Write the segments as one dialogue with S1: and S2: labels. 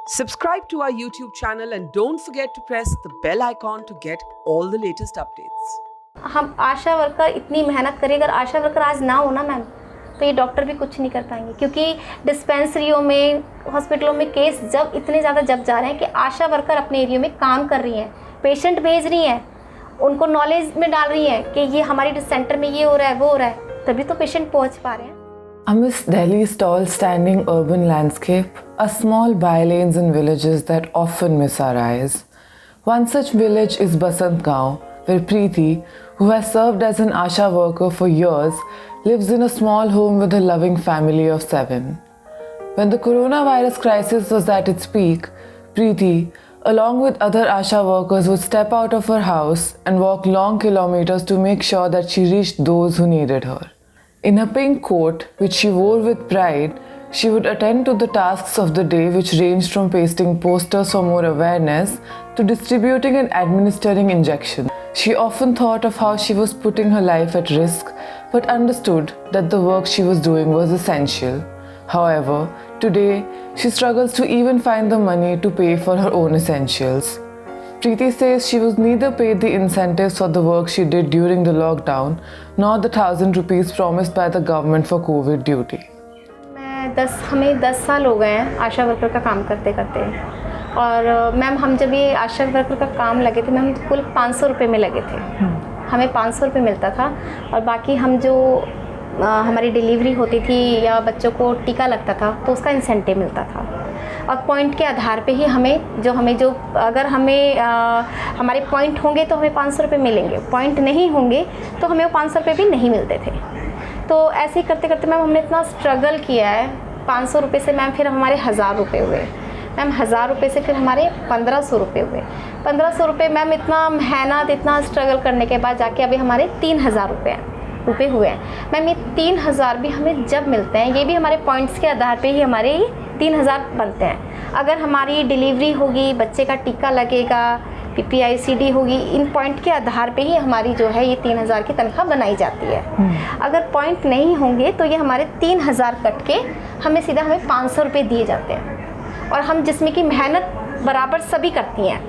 S1: Subscribe to our YouTube channel and don't forget to press the bell icon to get all the latest updates.
S2: हम आशा worker इतनी मेहनत करें, अगर आशा worker आज ना हो ना मैम, तो ये डॉक्टर भी कुछ नहीं कर पाएंगे, क्योंकि डिस्पेंसरियों में, हॉस्पिटलों में केस जब इतने ज़्यादा जा रहे हैं कि आशा वर्कर अपने एरिया में काम कर रही हैं, पेशेंट भेज रही हैं, उनको नॉलेज में डाल रही हैं कि ये हमारे सेंटर में ये हो रहा है, वो हो रहा है, तभी तो पेशेंट पहुँच पा रहे हैं।
S3: Amidst Delhi's tall standing urban landscape are small by-lanes and villages that often miss our eyes. One such village is Basant Gaon, where Preeti, who has served as an Asha worker for years, lives in a small home with a loving family of 7. When the coronavirus crisis was at its peak, Preeti, along with other Asha workers, would step out of her house and walk long kilometers to make sure that she reached those who needed her. In her pink coat, which she wore with pride, she would attend to the tasks of the day, which ranged from pasting posters for more awareness to distributing and administering injections. She often thought of how she was putting her life at risk, but understood that the work she was doing was essential. However, today, she struggles to even find the money to pay for her own essentials. Preeti says she was neither paid the incentives for the work she did during the lockdown, nor the 1,000 rupees promised by the government for COVID duty.
S2: हमें 10 साल हो गए हैं आशा worker का काम करते करते, और मैम हम जब ये आशा वर्कर का काम लगे थे मैम, कुल 500 रुपये में लगे थे। हमें 500 रुपये मिलता था, और बाकी हम जो हमारी डिलीवरी होती थी या बच्चों को टीका लगता था तो उसका इंसेंटिव मिलता था, और पॉइंट के आधार पे ही हमें जो अगर हमें हमारे पॉइंट होंगे तो हमें 500 रुपये मिलेंगे, पॉइंट नहीं होंगे तो हमें वो 500 रुपये भी नहीं मिलते थे। तो ऐसे ही करते करते मैम हमने इतना स्ट्रगल किया है। 500 रुपये से मैम फिर हमारे 1000 रुपये हुए मैम, 1000 रुपये से फिर हमारे 1500 रुपये हुए। 1500 रुपये मैम इतना मेहनत, इतना स्ट्रगल करने के बाद जाके अभी हमारे 3000 रुपये हुए हैं। मैम ये 3000 भी हमें जब मिलते हैं, ये भी हमारे पॉइंट्स के आधार पे ही हमारे 3000 बनते हैं। अगर हमारी डिलीवरी होगी, बच्चे का टीका लगेगा, PPICD होगी, इन पॉइंट के आधार पे ही हमारी जो है ये 3000 की तनख्वाह बनाई जाती है। अगर पॉइंट नहीं होंगे तो ये हमारे 3000 कट के हमें 500 रुपये दिए जाते हैं, और हम जिसमें कि मेहनत बराबर सभी करती हैं,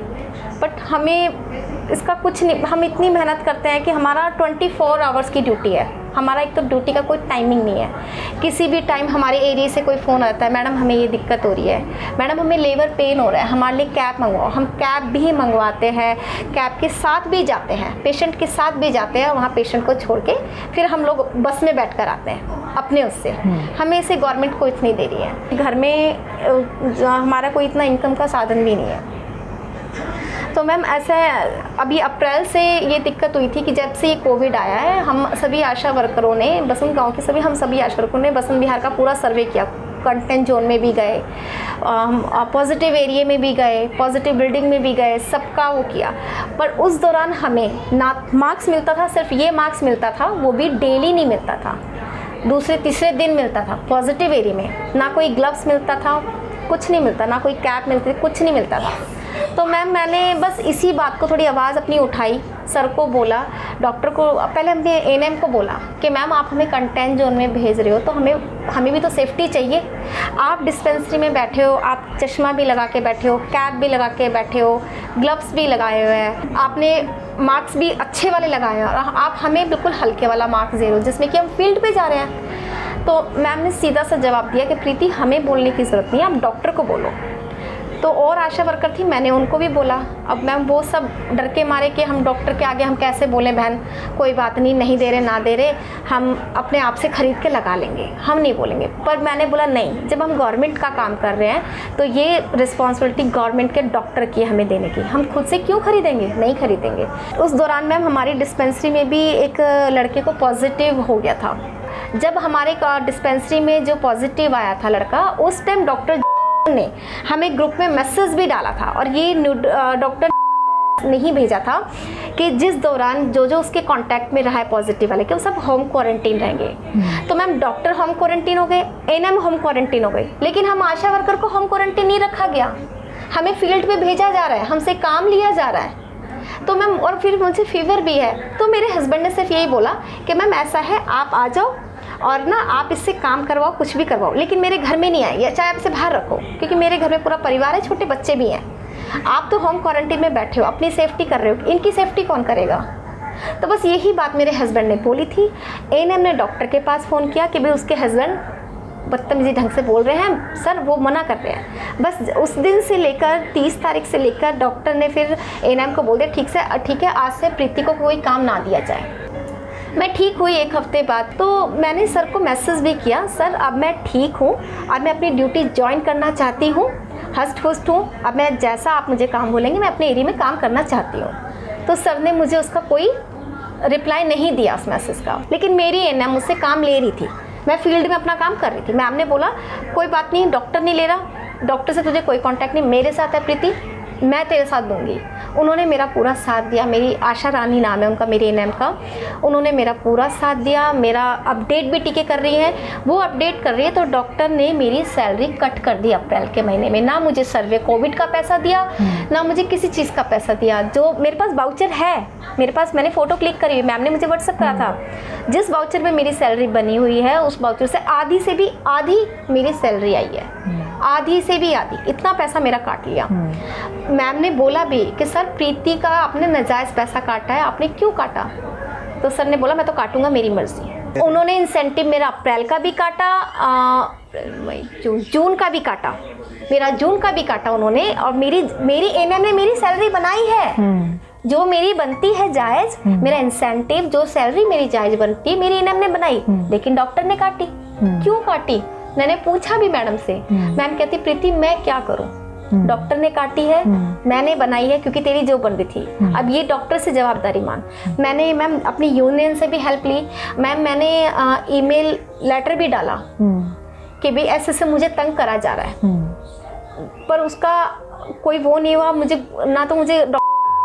S2: बट हमें इसका कुछ नहीं। हम इतनी मेहनत करते हैं कि हमारा 24 आवर्स की ड्यूटी है। हमारा एक तो ड्यूटी का कोई टाइमिंग नहीं है। किसी भी टाइम हमारे एरिया से कोई फ़ोन आता है, मैडम हमें ये दिक्कत हो रही है, मैडम हमें लेबर पेन हो रहा है, हमारे लिए कैब मंगवाओ। हम कैब भी मंगवाते हैं, कैब के साथ भी जाते हैं, पेशेंट के साथ भी जाते हैं, वहाँ पेशेंट को छोड़ के फिर हम लोग बस में बैठ कर आते हैं अपने उससे। हमें इसे गवर्नमेंट को इतनी दे रही है। घर में हमारा कोई इतना इनकम का साधन भी नहीं है। तो मैम ऐसा है, अभी अप्रैल से ये दिक्कत हुई थी कि जब से ये कोविड आया है, हम सभी आशा वर्करों ने, बसंत गांव के हम सभी आशा वर्करों ने बसंत विहार का पूरा सर्वे किया। कंटेंट जोन में भी गए, पॉजिटिव एरिया में भी गए, पॉजिटिव बिल्डिंग में भी गए, सबका वो किया। पर उस दौरान हमें ना मार्क्स मिलता था, सिर्फ ये मार्क्स मिलता था, वो भी डेली नहीं मिलता था, दूसरे तीसरे दिन मिलता था। पॉजिटिव एरिया में ना कोई ग्लव्स मिलता था, कुछ नहीं मिलता, ना कोई कैप मिलती थी, कुछ नहीं मिलता था। तो मैम मैंने बस इसी बात को थोड़ी आवाज़ अपनी उठाई, सर को बोला, डॉक्टर को, पहले हमने ANM को बोला कि मैम आप हमें कंटेंट जोन में भेज रहे हो तो हमें भी तो सेफ्टी चाहिए। आप डिस्पेंसरी में बैठे हो, आप चश्मा भी लगा के बैठे हो, कैप भी लगा के बैठे हो, ग्लव्स भी लगाए हुए हैं, आपने मास्क भी अच्छे वाले लगाए हैं, और आप हमें बिल्कुल हल्के वाला मास्क दे रहे हो जिसमें कि हम फील्ड पे जा रहे हैं। तो मैम ने सीधा सा जवाब दिया कि प्रीति हमें बोलने की ज़रूरत नहीं है, आप डॉक्टर को बोलो। तो और आशा वर्कर थी, मैंने उनको भी बोला। अब मैम वो सब डर के मारे कि हम डॉक्टर के आगे हम कैसे बोलें, बहन कोई बात नहीं, नहीं दे रहे ना दे रहे, हम अपने आप से ख़रीद के लगा लेंगे, हम नहीं बोलेंगे। पर मैंने बोला नहीं, जब हम गवर्नमेंट का काम कर रहे हैं तो ये रिस्पॉन्सिबिलिटी गवर्नमेंट के डॉक्टर की हमें देने की, हम खुद से क्यों खरीदेंगे, नहीं खरीदेंगे। उस दौरान मैम हमारी डिस्पेंसरी में भी एक लड़के को पॉजिटिव हो गया था। जब हमारे डिस्पेंसरी में जो पॉजिटिव आया था लड़का, उस टाइम डॉक्टर ने हमें ग्रुप में मैसेज भी डाला था, और ये डॉक्टर नहीं भेजा था कि जिस दौरान जो उसके कांटेक्ट में रहा है पॉजिटिव वाले, कि वो सब होम क्वारंटीन रहेंगे। तो मैम डॉक्टर होम क्वारंटीन हो गए, ANM होम क्वारंटीन हो गए, लेकिन हम आशा वर्कर को होम क्वारंटीन नहीं रखा गया, हमें फील्ड पे भेजा जा रहा है, हमसे काम लिया जा रहा है। तो मैम, और फिर मुझे फीवर भी है, तो मेरे हस्बैंड ने सिर्फ यही बोला कि मैम ऐसा है, आप आ जाओ और ना आप इससे काम करवाओ, कुछ भी करवाओ, लेकिन मेरे घर में नहीं आए, या चाहे आप इसे बाहर रखो, क्योंकि मेरे घर में पूरा परिवार है, छोटे बच्चे भी हैं। आप तो होम क्वारंटीन में बैठे हो, अपनी सेफ्टी कर रहे हो, इनकी सेफ्टी कौन करेगा? तो बस यही बात मेरे हस्बैंड ने बोली थी। एएनएम ने डॉक्टर के पास फ़ोन किया कि भाई उसके हस्बैंड बदतमीजी ढंग से बोल रहे हैं सर, वो मना कर रहे हैं। बस उस दिन से लेकर 30 तारीख से लेकर डॉक्टर ने फिर एएनएम को बोल दिया ठीक है, आज से प्रीति को कोई काम ना दिया जाए। मैं ठीक हुई 1 हफ्ते बाद, तो मैंने सर को मैसेज भी किया, सर अब मैं ठीक हूँ और मैं अपनी ड्यूटी ज्वाइन करना चाहती हूँ, हस्ट पुस्ट हूँ, अब मैं जैसा आप मुझे काम बोलेंगे मैं अपने एरिया में काम करना चाहती हूँ। तो सर ने मुझे उसका कोई रिप्लाई नहीं दिया उस मैसेज का। लेकिन मेरी एएनएम मुझसे काम ले रही थी, मैं फील्ड में अपना काम कर रही थी। मैम ने बोला कोई बात नहीं, डॉक्टर नहीं ले रहा, डॉक्टर से तुझे कोई कांटेक्ट नहीं, मेरे साथ है प्रीति, मैं तेरे साथ दूंगी। उन्होंने मेरा पूरा साथ दिया। मेरी आशा रानी नाम है उनका, मेरी एएनएम का। उन्होंने मेरा पूरा साथ दिया। मेरा अपडेट भी टीके कर रही है, वो अपडेट कर रही है। तो डॉक्टर ने मेरी सैलरी कट कर दी अप्रैल के महीने में। ना मुझे सर्वे कोविड का पैसा दिया, ना मुझे किसी चीज़ का पैसा दिया। जो मेरे पास वाउचर है, मेरे पास, मैंने फ़ोटो क्लिक करी हुई, मैम ने मुझे व्हाट्सअप करा था। जिस वाउचर में मेरी सैलरी बनी हुई है, उस वाउचर से आधी से भी आधी मेरी सैलरी आई है, आधी से भी आधी, इतना पैसा मेरा काट लिया। मैम ने बोला भी कि सर प्रीति का आपने नाजायज़ पैसा काटा है, आपने क्यों काटा? तो सर ने बोला मैं तो काटूंगा, मेरी मर्जी। उन्होंने इंसेंटिव मेरा अप्रैल का भी काटा, जून का भी काटा, मेरा जून का भी काटा उन्होंने। और मेरी एएनएम ने मेरी सैलरी बनाई है, जो मेरी बनती है जायज़, मेरा इंसेंटिव जो सैलरी मेरी जायज़ बनती है मेरी एएनएम ने बनाई, लेकिन डॉक्टर ने काटी। क्यों काटी? मैंने पूछा भी मैडम से। मैम कहती प्रीति मैं क्या करूं, डॉक्टर ने काटी है, मैंने बनाई है क्योंकि तेरी जो बन रही थी, अब ये डॉक्टर से जवाबदारी मान। मैंने मैम अपनी यूनियन से भी हेल्प ली। मैम मैंने ईमेल लेटर भी डाला कि भाई ऐसे मुझे तंग करा जा रहा है, पर उसका कोई वो नहीं हुआ। मुझे ना तो मुझे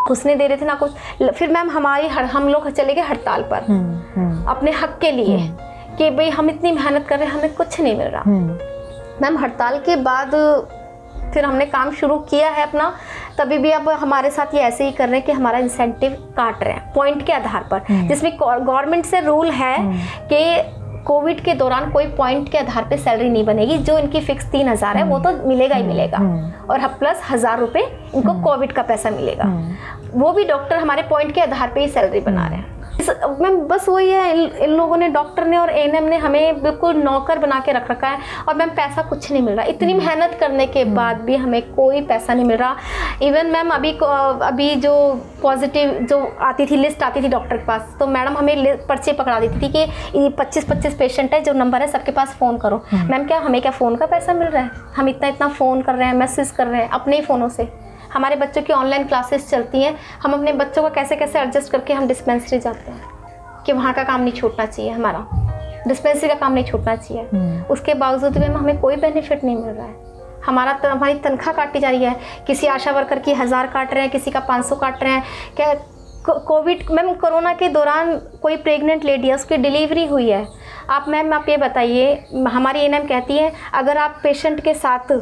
S2: घुसने दे रहे थे ना कुछ। फिर मैम हम लोग चले गए हड़ताल पर अपने हक के लिए कि भाई हम इतनी मेहनत कर रहे हैं, हमें कुछ नहीं मिल रहा। मैम हड़ताल के बाद फिर हमने काम शुरू किया है अपना, तभी भी अब हमारे साथ ये ऐसे ही कर रहे हैं कि हमारा इंसेंटिव काट रहे हैं पॉइंट के आधार पर, जिसमें गवर्नमेंट से रूल है कि कोविड के दौरान कोई पॉइंट के आधार पे सैलरी नहीं बनेगी। जो इनकी फिक्स 3000 है वो तो मिलेगा ही मिलेगा, और प्लस 1000 रुपये इनको कोविड का पैसा मिलेगा। वो भी डॉक्टर हमारे पॉइंट के आधार पे ही सैलरी बना रहे हैं। मैम बस वही है, इन लोगों ने, डॉक्टर ने और एएनएम ने हमें बिल्कुल नौकर बना के रख रखा है। और मैम पैसा कुछ नहीं मिल रहा, इतनी मेहनत करने के बाद भी हमें कोई पैसा नहीं मिल रहा। इवन मैम अभी जो पॉजिटिव जो आती थी, लिस्ट आती थी डॉक्टर के पास, तो मैडम हमें पर्चे पकड़ा देती थी कि 25 पेशेंट है, जो नंबर है सबके पास फ़ोन करो। मैम क्या हमें क्या फ़ोन का पैसा मिल रहा है? हम इतना फ़ोन कर रहे हैं, मैसेज कर रहे हैं अपने ही फ़ोनों से। हमारे बच्चों की ऑनलाइन क्लासेस चलती हैं, हम अपने बच्चों को कैसे एडजस्ट करके हम डिस्पेंसरी जाते हैं कि वहाँ का काम नहीं छूटना चाहिए, हमारा डिस्पेंसरी का काम नहीं छूटना चाहिए। उसके बावजूद भी हमें कोई बेनिफिट नहीं मिल रहा है। हमारी तनख्वाह काटी जा रही है। किसी आशा वर्कर की 1000 काट रहे हैं, किसी का 500 काट रहे हैं। क्या कोविड मैम कोरोना के दौरान कोई प्रेग्नेंट लेडी है, उसकी डिलीवरी हुई है, आप ये बताइए, हमारी एएनएम कहती है अगर आप पेशेंट के साथ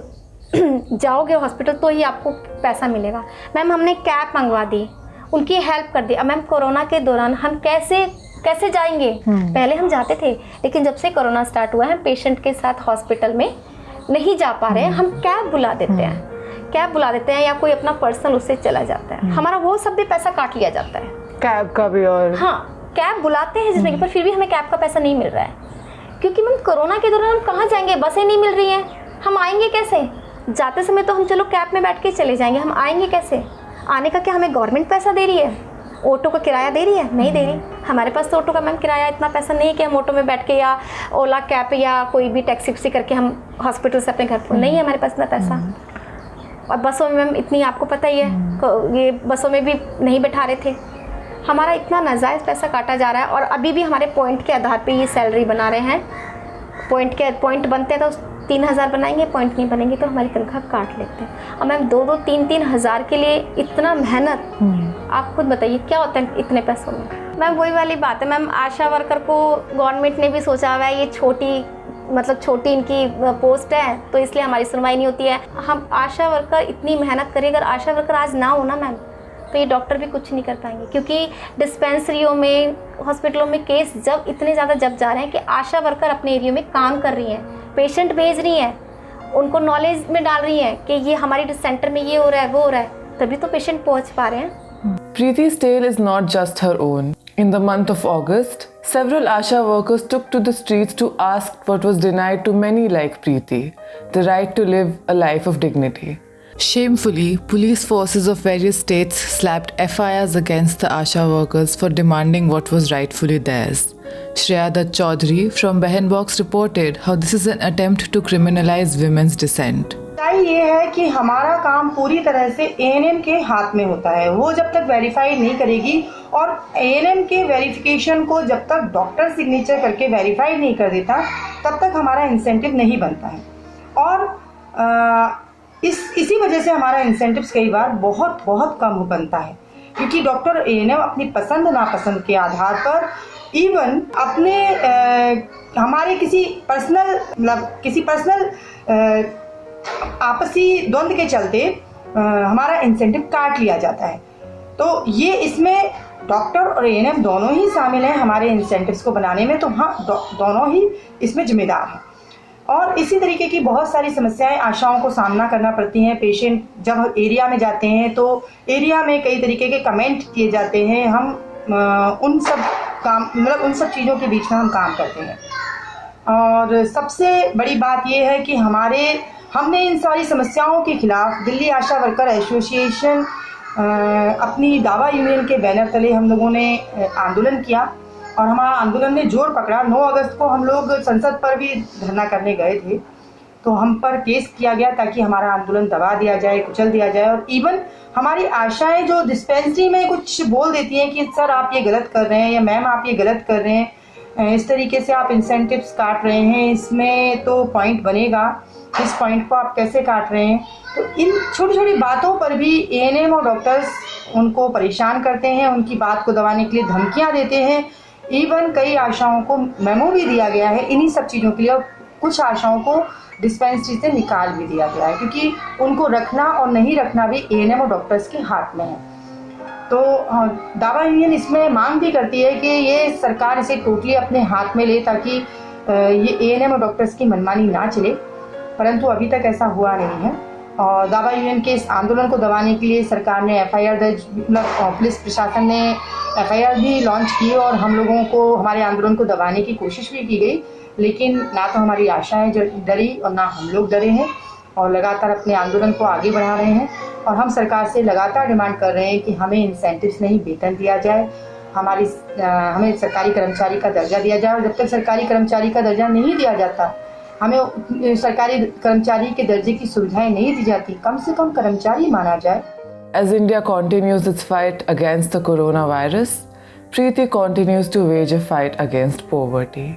S2: जाओगे हॉस्पिटल तो ही आपको पैसा मिलेगा। मैम हमने कैब मंगवा दी, उनकी हेल्प कर दी। अब मैम कोरोना के दौरान हम कैसे जाएंगे? पहले हम जाते थे, लेकिन जब से कोरोना स्टार्ट हुआ है पेशेंट के साथ हॉस्पिटल में नहीं जा पा रहे हैं, हम कैब बुला देते हैं या कोई अपना पर्सनल उससे चला जाता है। हमारा वो सब भी पैसा काट लिया जाता है,
S3: कैब का भी। और
S2: हाँ, कैब बुलाते हैं जिंदगी पर, फिर भी हमें कैब का पैसा नहीं मिल रहा है। क्योंकि मैम कोरोना के दौरान हम कहाँ जाएंगे? बसें नहीं मिल रही हैं, हम आएंगे कैसे? जाते समय तो हम चलो कैब में बैठ के चले जाएंगे, हम आएंगे कैसे? आने का क्या हमें गवर्नमेंट पैसा दे रही है? ऑटो का किराया दे रही है? नहीं दे रही। हमारे पास तो ऑटो का मैम किराया इतना पैसा नहीं है कि हम ऑटो में बैठ के या ओला कैब या कोई भी टैक्सी करके हम हॉस्पिटल से अपने घर पर, नहीं है हमारे पास इतना पैसा। और बसों में मैम इतनी, आपको पता ही है, ये बसों में भी नहीं बैठा रहे थे। हमारा इतना नाजायज़ पैसा काटा जा रहा है, और अभी भी हमारे पॉइंट के आधार पर ये सैलरी बना रहे हैं। पॉइंट बनते हैं तो 3000 बनाएंगे, पॉइंट नहीं बनेंगे तो हमारी तनख्वाह काट लेते हैं। और मैम 2-2, 3-3 हज़ार के लिए इतना मेहनत, आप खुद बताइए क्या होता है इतने पैसों में? मैम वही वाली बात है मैम, आशा वर्कर को गवर्नमेंट ने भी सोचा हुआ है ये छोटी इनकी पोस्ट है, तो इसलिए हमारी सुनवाई नहीं होती है। हम आशा वर्कर इतनी मेहनत करें, अगर आशा वर्कर आज ना हो ना मैम, तो ये डॉक्टर भी कुछ नहीं कर पाएंगे, क्योंकि डिस्पेंसरियों में, हॉस्पिटलों में केस जब इतने ज़्यादा जा रहे हैं कि आशा वर्कर अपने एरिया में काम कर रही हैं, पेशेंट भेज रही हैं, उनको नॉलेज में डाल रही हैं कि ये हमारे सेंटर में ये हो रहा है, वो हो रहा है, तभी तो पेशेंट पहुंच पा रहे हैं।
S3: Preeti's tale is not just her own. In the month of August, several ASHA workers took to the streets to ask what was denied to many like Preeti, the right to live a life of dignity. Shamefully, police forces of various states slapped FIRs against the ASHA workers for demanding what was rightfully theirs. Shreya Dutt Chaudhary from Behan Box reported how this is an attempt to criminalize women's dissent.
S4: ये है कि हमारा काम पूरी तरह से ANM के हाथ में होता है। वो जब तक वेरीफाई नहीं करेगी और ANM के वेरिफिकेशन को जब तक डॉक्टर सिग्नेचर करके वेरीफाई नहीं कर देता, तब तक हमारा इंसेंटिव नहीं बनता है। और इसी वजह से हमारा इंसेंटिव्स कई बार बहुत बहुत कम बनता है, क्योंकि डॉक्टर ANM अपनी पसंद नापसंद के आधार पर इवन अपने हमारे किसी पर्सनल आपसी द्वंद्व के चलते हमारा इंसेंटिव काट लिया जाता है। तो ये इसमें डॉक्टर और ANM दोनों ही शामिल हैं हमारे इंसेंटिव्स को बनाने में, तो हाँ दोनों ही इसमें जिम्मेदार हैं। और इसी तरीके की बहुत सारी समस्याएं आशाओं को सामना करना पड़ती हैं। पेशेंट जब एरिया में जाते हैं तो एरिया में कई तरीके के कमेंट किए जाते हैं, हम उन सब चीज़ों के बीच में हम काम करते हैं। और सबसे बड़ी बात यह है कि हमने इन सारी समस्याओं के खिलाफ दिल्ली आशा वर्कर एसोसिएशन अपनी दावा यूनियन के बैनर तले हम लोगों ने आंदोलन किया, और हमारा आंदोलन ने जोर पकड़ा। 9 अगस्त को हम लोग संसद पर भी धरना करने गए थे, तो हम पर केस किया गया ताकि हमारा आंदोलन दबा दिया जाए, कुचल दिया जाए। और इवन हमारी आशाएं जो डिस्पेंसरी में कुछ बोल देती हैं कि सर आप ये गलत कर रहे हैं, या मैम आप ये गलत कर रहे हैं, इस तरीके से आप इंसेंटिव्स काट रहे हैं, इसमें तो पॉइंट बनेगा, इस पॉइंट को आप कैसे काट रहे हैं। तो इन छोटी छोटी बातों पर भी ANM और डॉक्टर्स उनको परेशान करते हैं, उनकी बात को दबाने के लिए धमकियां देते हैं। इवन कई आशाओं को मेमो भी दिया गया है इन्हीं सब चीज़ों के लिए, और कुछ आशाओं को डिस्पेंसरी से निकाल भी दिया गया है, क्योंकि उनको रखना और नहीं रखना भी ANM और डॉक्टर्स के हाथ में है। तो दावा यूनियन इसमें मांग भी करती है कि ये सरकार इसे टोटली अपने हाथ में ले, ताकि ये ANM और डॉक्टर्स की मनमानी ना चले, परंतु अभी तक ऐसा हुआ नहीं है। और दावा यूनियन के इस आंदोलन को दबाने के लिए सरकार ने FIR दर्ज, पुलिस प्रशासन ने FIR भी लॉन्च की, और हम लोगों को हमारे आंदोलन को दबाने की कोशिश भी की गई, लेकिन ना तो हमारी आशाएं डरी और ना हम लोग डरे हैं, और लगातार अपने आंदोलन को आगे बढ़ा रहे हैं। और हम सरकार से लगातार डिमांड कर रहे हैं कि हमें इंसेंटिव्स नहीं, वेतन दिया जाए, हमें सरकारी कर्मचारी का दर्जा दिया जाए। और जब तक सरकारी कर्मचारी का दर्जा नहीं दिया जाता, हमें सरकारी कर्मचारी के दर्जे की सुविधाएं नहीं दी जाती, कम से कम कर्मचारी माना जाए।
S3: As India continues its fight against the coronavirus, Preeti continues to wage a fight against poverty.